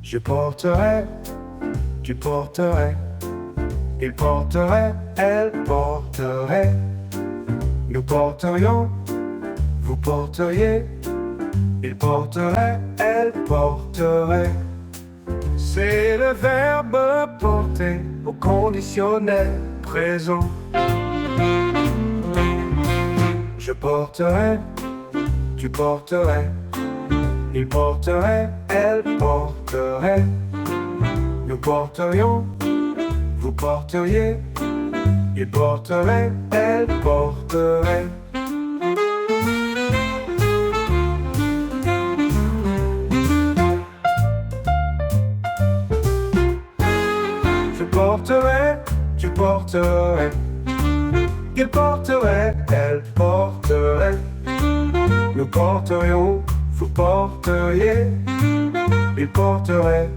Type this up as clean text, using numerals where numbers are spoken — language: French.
Je porterai, tu porterais, il porterait, elle porterait. Nous porterions, vous porteriez, il porterait, elle porterait. C'est le verbe porter au conditionnel présent. Je porterai, tu porterais, il porterait, elle porterait. Nous porterions, vous porteriez, il porterait, elle porterait. Je porterai, tu porterais, il porterait, elle porterait. Nous porterions, vous porteriez, il porterait,